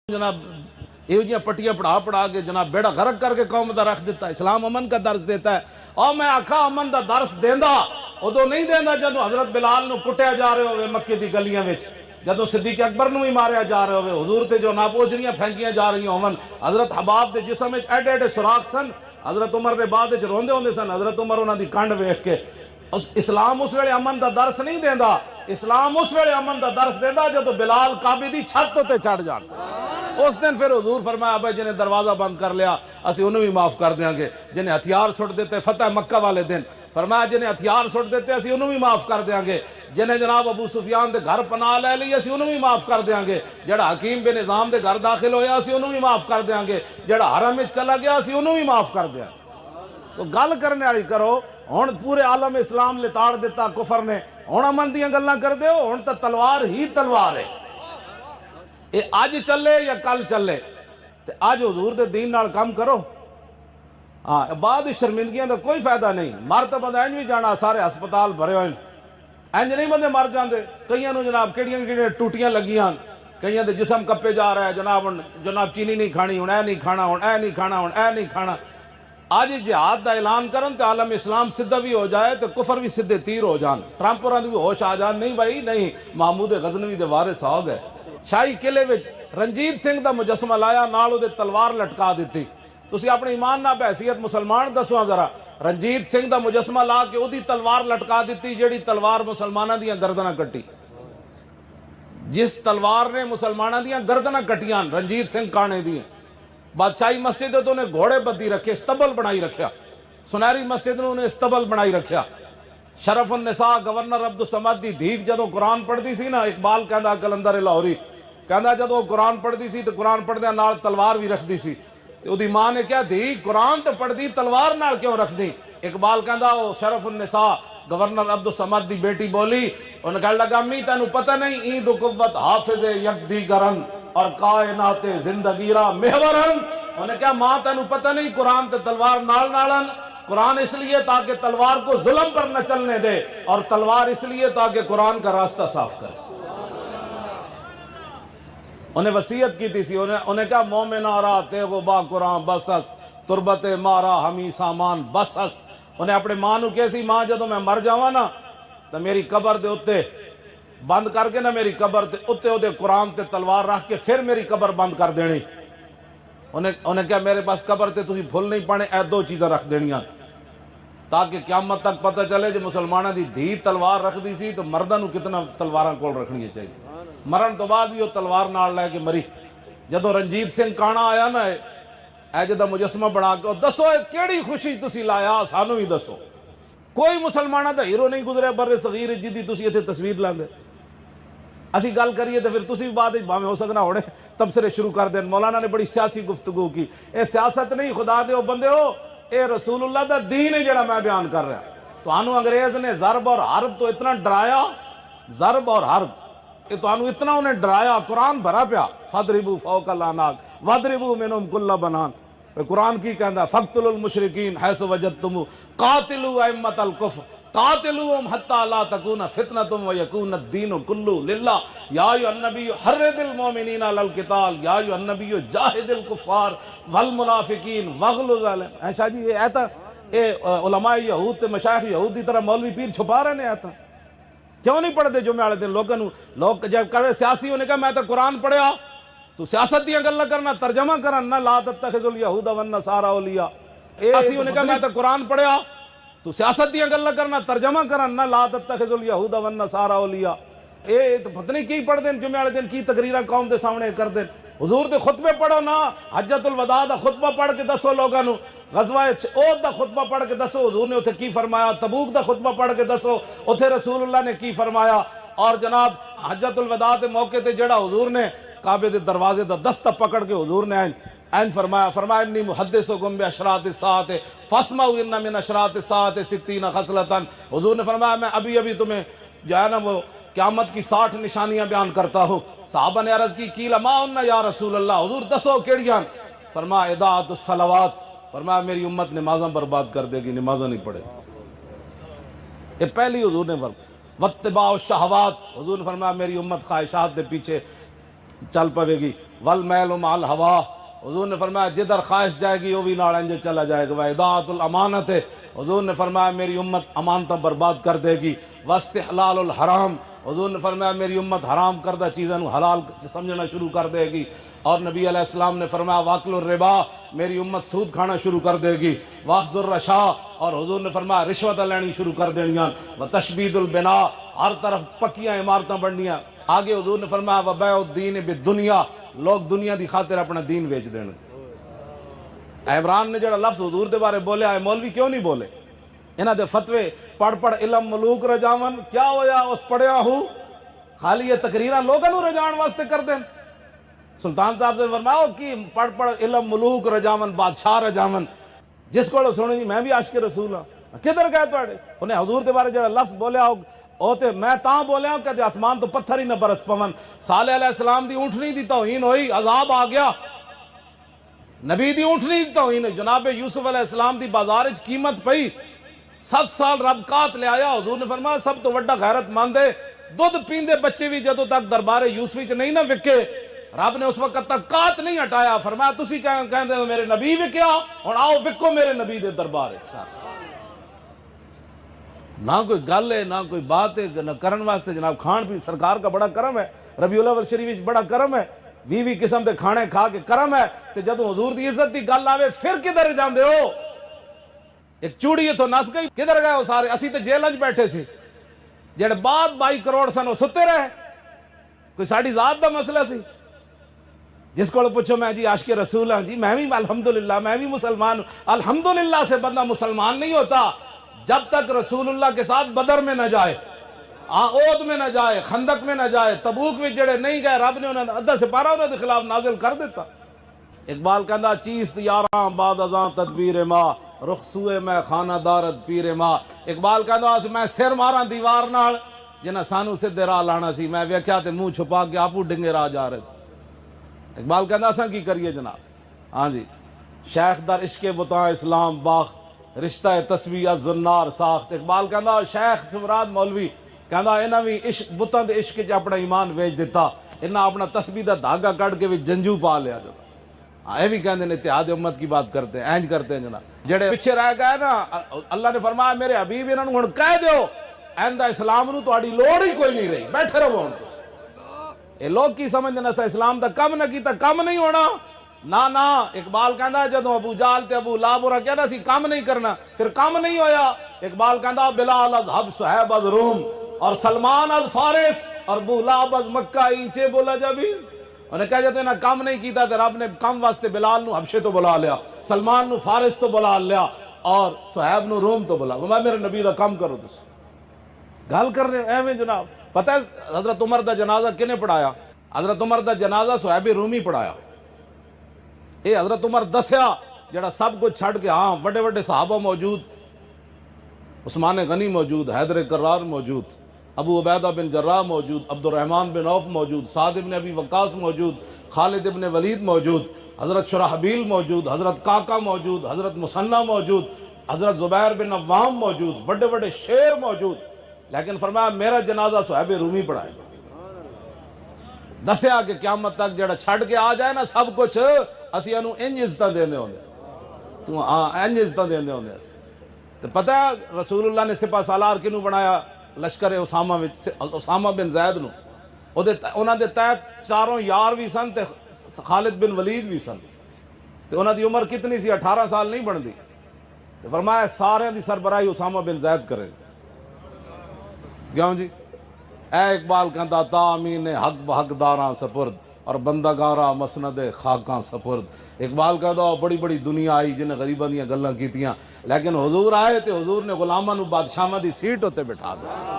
جناب یہ جی پٹیاں پڑھا کے جناب بیڑا غرق کر کے قوم دا رکھ دیتا ہے. اسلام امن کا درس دیتا ہے. اور میں آکھا امن دا درس دیندا ادو نہیں دیندا جدو حضرت بلال نو کٹیا جا رہے ہوئے مکے دی گلیاں وچ, جدو صدیق اکبر نو ہی ماریا جا رہے ہوئے, حضور تے جو ناپوجریاں پھینکیاں جا رہی ہون, حضرت حباب دے جسم وچ ایڈے ایڈے سوراخ سن, حضرت عمر دے بعد وچ روندے ہوندے سن, حضرت عمر انہاں دی کنڈ ویکھ کے. اسلام اس ویلے امن دا درس نہیں دیندا, اسلام اس ویلے امن دا درس دیندا جدو بلال کعبے دی چھت تے چڑھ جان. اس دن پھر حضور فرمایا بھائی جنہیں دروازہ بند کر لیا اسی انہوں بھی معاف کر دیں گے, جنہیں ہتھیار سٹ دیتے فتح مکہ والے دن فرمایا جنہیں ہتھیار سٹ دیتے اسی انہوں بھی معاف کر دیں گے, جنہیں جناب ابو سفیان دے گھر پناہ لے لی اسی انہوں بھی معاف کر دیں گے, جڑا حکیم بن نظام دے گھر داخل ہویا اسی انہوں بھی معاف کر دیں گے, جڑا حرم میں چلا گیا اسی انہوں بھی معاف کر دیں. تو گل کرنے والی کرو, ہن پورے عالم اسلام لتاڑ دیتا کفر نے, ہن امن دیاں گلاں کر دیو, ہن تا تلوار ہی تلوار ہے. اے آج چلے یا کل چلے, تے آج حضور دے دین نال کام کرو. ہاں بعد شرمندگیاں دا کوئی فائدہ نہیں. مر تو بندہ انج بھی جانا, سارے ہسپتال بھرے ہوئے, انج نہیں بندے مر جاندے. کئیاں نو جناب کیڑیاں کیڑیاں ٹوٹیاں لگیاں, کئیاں دے جسم کپے جا رہا ہے, جناب چینی نہیں کھانی, ہن اے نہیں کھانا, ہن اے نہیں کھانا, ہن اے نہیں کھانا. آج جہاد دا اعلان کرن تے عالم اسلام سدھا بھی ہو جائے تے کفر بھی سدھے تیر ہو جان, ٹرمپ ہوراں دی بھی ہوش آ جان. نہیں بھائی نہیں, محمود غزنوی دے وارث آ گئے. شاہی قلعے وچ رنجیت سنگھ دا مجسمہ لایا, نال دے تلوار لٹکا دیتی. تسی اپنے ایمان نہ بحیثیت مسلمان دسواں ذرا, رنجیت سنگھ دا مجسمہ لا کے اودی تلوار لٹکا دیتی جیڑی تلوار مسلماناں دیاں گردناں کٹی. جس تلوار نے مسلماناں دیاں گردناں کٹیاں رنجیت سنگھ کانے دیاں. بادشاہی مسجد تو نے گھوڑے بدی رکھے, استبل بنائی رکھیا. سنہری مسجد نے استبل بنائی رکھیا. شرف النساء گورنر عبدالصمد دی دھیک جدو قرآن پڑھ دی سی نا, اقبال کہندا کلندر لاہوری کہندا جدو قرآن پڑھ دی سی تو قرآن پڑھ دیا نال تلوار بھی رکھ دی سی. تو دی ماں نے کیا دی قرآن تو پڑھ دی تلوار نال کیوں رکھ دی. اقبال کہندا شرف النساء گورنر عبدالصمد دی بیٹی بولی, انہوں نے کہا لگا امی تینوں پتہ نہیں عید و قوت حافظ یک دی گرن اور کائنات زندگی را محورن. انہوں نے کہا ماں تینوں پتہ نہیں قرآن تے تلوار نال نالن, قرآن اس لیے تاکہ تلوار کو ظلم پر نہ چلنے دے, اور تلوار اس لیے تاکہ قرآن کا راستہ صاف کرے. انہیں وصیت کی تھی سی, انہیں کہا مومنہ را تیغ با قرآن بس است, تربت مارا ہمی سامان بس است. انہیں اپنے ماں نو کیسی, ماں جدو میں مر جاواں نا تو میری قبر دے اتے بند کر کے نا, میری قبر دے اتے دے قرآن تے تلوار رکھ کے پھر میری قبر بند کر دینی. انہیں کہا میرے پاس قبر تے تسی بھول نہیں پانے, اے دو چیزیں رکھ دینیاں تاکہ قیامت تک پتہ چلے جو مسلمانہ دی دھی تلوار رکھ دی سی تو مردہ نو کتنا تلواراں کول رکھنی چاہیے. مرن تو بعد بھی وہ تلوار نال لے کے مری. جدو رنجیت سنگھ کانا آیا نا, اے جدہ مجسمہ بنا کے دسو اے کیڑی خوشی تسی لایا, سانو بھی دسو. کوئی مسلمانہ دا ہیرو نہیں گزرے بر صغیر جدی تسی ایتھے تصویر لاندے. اسی گل کریے تو پھر تسی بعد بھاویں ہو سکنا ہوڑے تبصرے شروع کر دیں. مولانا نے بڑی سیاسی گفتگو کی. اے سیاست نہیں, خدا دے ہو بندے ہو, اے رسول اللہ دا دین ہے جڑا میں بیان کر رہا. تو آنو انگریز نے ضرب اور حرب تو اتنا ڈرایا, ضرب اور حرب تو آنو اتنا انہیں ڈرایا, قرآن بھرا پیا فَضْرِبُوا فَوْقَ الْأَعْنَاقِ وَاضْرِبُوا مِنْهُمْ كُلَّ بَنَانٍ. قرآن کی کہندا فَاقْتُلُوا الْمُشْرِكِينَ حَيْثُ وَجَدتُّمُوهُمْ قَاتِلُوا أَئِمَّةَ الْكُفْرِ قَاتِلُوهُمْ حَتَّى لَا تَكُونَ فِتْنَةٌ وَيَكُونَ الدِّينُ كُلُّهُ لِلَّهِ يَا أَيُّهَا النَّبِيُّ حَرِّضِ الْمُؤْمِنِينَ عَلَى الْقِتَالِ يَا أَيُّهَا النَّبِيُّ جَاهِدِ الْكُفَّارَ وَالْمُنَافِقِينَ وَاغْلُظْ عَلَيْهِمْ. اے شاہ جی یہ آیت علماء یہود تے مشایخ یہود دی طرح مولوی پیر چھپا رہے ہیں. آیت کیوں نہیں پڑھتے جمعے والے دن؟ لوگ جب کرے سیاسی ہونے کا میں تو قرآن پڑھیا تو سیاست دیاں گلاں کرنا, ترجمہ کرنا لا تتخذوا اليہود والنصارى اولیاء. سیاسی ہونے کا میں تو قرآن پڑھیا تو سیاست دیاں گلاں کرنا, ترجمہ کرنا لا تتخذوا اليہود والنصارى اولیاء. اے تو پتہ نہیں کی پڑھ دیں جمعے والے دن, کی تقریراں قوم دے سامنے کر دیں. حضور دے خطبے پڑھو نا, حجۃ الوداع دا خطبہ پڑھ کے دسو لوگاں نو, غزوہ احد دا خطبہ پڑھ کے دسو حضور نے اتھے کی فرمایا, تبوک دا خطبہ پڑھ کے دسو اتھے رسول اللہ نے کی فرمایا. اور جناب حجۃ الوداع دے موقع تے جڑا حضور نے کعبے دے دروازے دا دستہ پکڑ کے حضور نے این فرمایا انی محدثکم باشراط الساعۃ فاسمعوا ان من اشراط الساعۃ 60 خصلۃ. حضور نے فرمایا میں ابھی تمہیں جو ہے نا وہ قیامت کی 60 نشانیاں بیان کرتا ہوں. صحابہ نے عرض کی لما ان یا رسول اللہ, حضور دسو کیڑیاں؟ فرمایا اضاعۃ الصلوات, فرمایا میری امت نمازاں برباد کر دے گی, نمازاں نہیں پڑھے. یہ پہلی حضور نے فرمایا. واتباع الشہوات, حضور نے فرمایا میری امت خواہشات دے پیچھے چل پوے گی. والمیل مع الہوا، حضور نے فرمایا جدھر خواہش جائے گی وہ بھی نال انج چلا جائے گا، واضاعۃ الامانت، حضور نے فرمایا میری امت امانتیں برباد کر دے گی، واستحلال الحرام، حضور نے فرمایا میری امت حرام کردہ چیزوں حلال سمجھنا شروع کر دے گی، اور نبی علیہ السلام نے فرمایا واکل الربا، میری امت سود کھانا شروع کر دے گی، واخذ الرشا، اور حضور نے فرمایا رشوت لینی شروع کر دینیاں، وتشبید البناء، ہر طرف پکیاں عمارتیں بننیاں، آگے حضور نے فرمایا وبیع الدین بالدنیا، لوگ دنیا دی خاطر اپنا دین بیچ دین۔ عمران نے جڑا لفظ حضور دے بارے بولیا ہے مولوی کیوں نہیں بولے؟ انہاں دے فتوے پڑھ پڑھ علم ملوک رجاون، کیا ہویا اس پڑھیا ہوں خالی یہ تقریراں لوگاں نوں رجان واسطے کر دین۔ سلطان صاحب نے فرمایا کہ پڑھ پڑھ علم ملوک رجاون، بادشاہ رجاون، جس کو سنو جی میں بھی عاشق رسول ہاں، کدھر گئے تواڈے؟ انہیں حضور دے بارے جڑا لفظ بولیا او تے میں تاں بولیا کہ آسمان تو پتھر ہی نہ برس پون، صالح علیہ السلام دی اونٹنی دی توہین ہوئی، عذاب آ گیا، نبی دی اونٹنی دی توہین ہوئی، جناب یوسف علیہ السلام دی بازار وچ قیمت پئی، 7 سال رب کات لے آیا، حضور نے فرمایا سب تو وڈا غیرت مند ہے دودھ پیندے بچے بھی جدوں تک دربار یوسفی چ نہیں نہ وکے، رب نے اس وقت تک کات نہیں ہٹایا، فرمایا تسی کہندے ہو میرے نبی وکیا، ہن آؤ وکو میرے نبی دے دربار وچ۔ نہ کوئی گل ہے نہ کوئی بات ہے نہ کرن واسطے، جناب کھان پی سرکار کا بڑا کرم ہے، ربیع الاول شریف بڑا کرم ہے، 20 قسم دے کھانے کھا کے کرم ہے، تے جدوں حضور دی عزت دی گل آوے پھر کدھر جاندے ہو؟ ایک چوڑی اتھوں نس گئی، کدھر گئے ہو سارے؟ اسی تے جیل وچ بیٹھے سی، جڑے بعد 22 کروڑ سن وہ ستے رہے، کوئی ساڈی ذات دا مسئلہ سی؟ جس کو پوچھو میں جی عاشق رسول ہاں جی، میں بھی الحمدللہ میں بھی مسلمان ہوں، الحمدللہ سے بندہ مسلمان نہیں ہوتا جب تک رسول اللہ کے ساتھ بدر میں نہ جائے، احد میں نہ جائے، خندق میں نہ جائے، تبوک میں جڑے نہیں گئے رب نے انہیں ادھا سپارہ انہوں نے خلاف نازل کر دیتا۔ اقبال کہندا چیست یاراں بعد ازاں تدبیر ماں، رخ سوئے میں خانہ دارت پیر ماں، اقبال کہندا میں سر ماراں دیوار نال جنہاں سانو سدھے راہ لانا سی، میں ویکھیا تے منہ چھپا کے آپو ڈنگے راہ جا رہے سی۔ اقبال کہندا اساں کی کریے جناب؟ ہاں جی، شیخ در عشق بتاں اسلام باخ، رشتہ تسبیح زنار ساخت۔ اقبال کہندا شیخ مراد مولوی کہندا انہاں بھی عشق بتاں دے عشق وچ اپنا ایمان ویچ دیتا، انہاں اپنا تسبیح دا دھاگا کٹ کے وچ جنجو پا لیا۔ جو اے بھی کہندے نے اتحاد امت کی بات کرتے ہیں، اینج کرتے ہیں جناب۔ جڑے پیچھے رہ گئے نا، اللہ نے فرمایا میرے حبیب انہاں نوں ہن کہہ دیو ایندا اسلام نوں تہاڈی لوڑ ہی کوئی نہیں رہی، بیٹھے رہو ہن۔ اے لوگ کی سمجھدے نے اسلام دا کم نہ کیتا کم نہیں ہونا، نہ اقبال کہندا جدوں ابو جہل تے ابو لہب اور کہندا سی کام نہیں کرنا، پھر کام نہیں ہویا۔ اقبال کہندا بلال از حب صہیب از روم، اور سلمان از فارس، اور ابو لہب از مکہ اینچے بولا جبیز۔ انہیں کہا جاتے ہیں کام نہیں کیتا تو رب نے کم واسطے بلال نو حبشے تو بلا لیا، سلمان نو فارس تو بلا لیا، اور صہیب نو روم تو بلا، میں میرے نبی دا کام کرو تس گل کر رہے ایویں جناب۔ پتہ ہے حضرت عمر دا جنازہ کنے پڑھایا؟ حضرت عمر دا جنازہ صہیب رومی پڑھایا۔ اے حضرت عمر دسیا جڑا سب کچھ چھڑ کے، ہاں بڑے بڑے صحابہ موجود، عثمان غنی موجود، حیدر کرار موجود، ابو عبیدہ بن جراح موجود، عبد الرحمن بن عوف موجود، سعد بن ابی وقاص موجود، خالد بن ولید موجود، حضرت شرحبیل موجود، حضرت کاکا موجود، حضرت مثنہ موجود، حضرت زبیر بن عوام موجود، بڑے بڑے شیر موجود، لیکن فرمایا میرا جنازہ صہیب رومی پڑھائے گا۔ دسیا کہ قیامت تک جڑا چھڑ کے آ جائے نا سب کچھ، اسی انہوں انج عزتاں دیندے ہوندے، تو ہاں انج عزتاں دیندے ہوندے اسی۔ تو پتہ ہے رسول اللہ نے سپہ سالار کنوں بنایا؟ لشکر اسامہ اسامہ بن زید نو، انہاں دے تحت چاروں یار بھی سن تے خالد بن ولید بھی سن، تے انہاں دی عمر کتنی سی؟ 18 سال نہیں بندی، تے فرمایا سارے دی سربراہی اسامہ بن زید کرے۔ کیوں جی؟ اے اقبال کہندا تامین حق بحقداراں سپرد، اور بندگاراں مسند خاکاں سپرد۔ اقبال کہندا بڑی بڑی دنیا آئی جنہیں غریباں دیاں گلاں کیتیاں، لیکن حضور آئے تے حضور نے غلاماں نو بادشاہاں دی سیٹ ہوتے بٹھا دیا۔